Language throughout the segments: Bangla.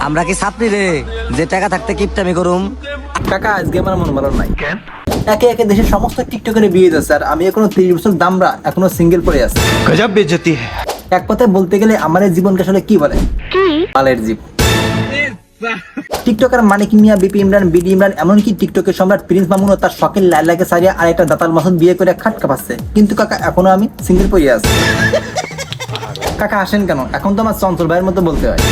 আমরা কি ছাত্রী রে যে টাকা থাকতে কিপটামি করুম? কাকা আজকে আমার মন ভালো নাই। একে একে দেশের সমস্ত টিকটকের বিয়ে দিচ্ছে আর আমি এখনো 30 বছর দামরা এখনো সিঙ্গেল পড়ে আছি। গজব বেইজ্জতি। এক কথায় বলতে গেলে আমার এই জীবনকে আসলে কি বলে, পালের জীব। টিকটকার মানিক মিয়া, বিপি ইমরান, বিডি ইমরান, এমনকি টিকটকের সম্রাট প্রিন্স মামুনও তার শখের লাইলাকে সারিয়া আর একটা দাতাল মাসুদ বিয়ে করে খাটকা পাচ্ছে, কিন্তু কাকা এখনো আমি সিঙ্গেল পড়ে আছি। কাকা আসেন কেন? এখন তো আমার চঞ্চল ভাইয়ের মতো বলতে হয়।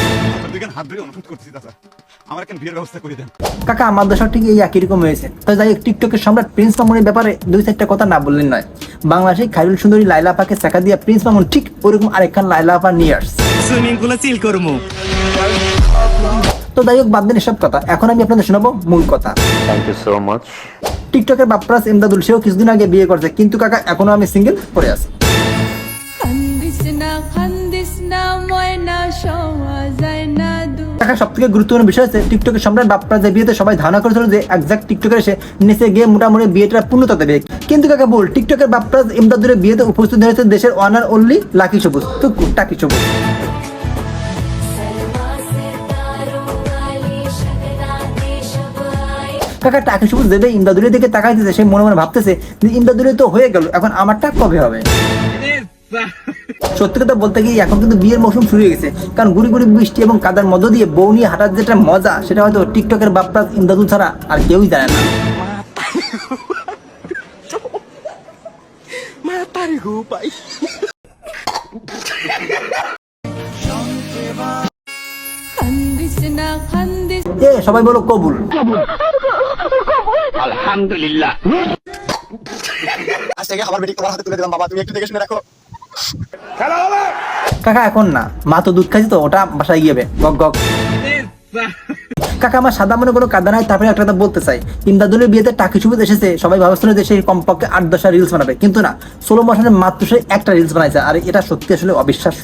কাকা আমার দশা ঠিক এই একই রকম হয়েছে। তো যাই হোক, টিকটকের সম্রাট প্রিন্স মামুনের ব্যাপারে 2-4টা কথা না বললেন নয়। বাংলাদেশে খাইরুল সুন্দরী লাইলা আপাকে চাকা দিয়ে প্রিন্স মামুন ঠিক ওরকম আরেকখান লাইলা আপা নিয়ে আসছে। সুইমিং পুলে চিল করমু। তো যাই হোক, বাদ দেন এসব কথা, এখন আমি আপনাদের শোনাবো মূল কথা। Thank you so much. টিকটকের বাপ্পারাজ ইমদাদুল, সেও কিছুদিন আগে বিয়ে করছে, কিন্তু কাকা এখনো আমি সিঙ্গেল পড়ে আছি। কাকা সব থেকে গুরুত্বপূর্ণ বিষয় হচ্ছে টিকটকের সম্রাট বাপ্পারাজের বিয়েতে সবাই ধারণা করেছিল যে একজাক্ট টিকটকের এসে নেচে গিয়ে মোটামুটি বিয়েটা পূর্ণতা দেবে, কিন্তু কাকা বল, টিকটকের বাপ্পারাজ ইমদাদুলের বিয়েতে উপস্থিত হয়েছে দেশের ওয়ান আর অনলি লাকি সবুজ, টুকু টাকি সবুজ। কাকা টাকি সবুজ দেবে ইমদাদুলের দিকে তাকাইতেছে, সে মনে মনে ভাবতেছে যে ইমদাদুলের তো হয়ে গেল, এখন আমারটা কবে হবে? সত্যি কথা বলতে গিয়ে এখন কিন্তু বিয়ের মৌসুম শুরু হয়ে গেছে, কারণ গুড়ি গুড়ি বৃষ্টি এবং কাদার মধ্য দিয়ে বউ নিয়ে হাঁটার যেটা মজা, সেটা হয়তো টিকটকের বাপ্পারাজ ইমদাদুল ছাড়া আর কেউই জানে না। সবাই বলো কবুল। আলহামদুলিল্লাহ। আজ থেকে আমার বেটি তোমার হাতে তুলে দিলাম, বাবা তুমি একটু দেখে শুনে রাখো। কাকা এখন না, মা তো দুধ খাইছে, তো ওটা বাসায় গিয়ে গক গক। কাকা আমার সাদা মনে কোনো কাদা নাই। তারপরে একটা কথা বলতে চাই, ইমদাদুলের বিয়েতে টাকি সবুজ এসেছে, সবাই ভাবছিল যে সে কমপক্ষে 8-10টা রিলস বানাবে, কিন্তু না, 16 মাসের মাত্র সে একটা রিলস বানাইছে, আর এটা সত্যি আসলে অবিশ্বাস্য।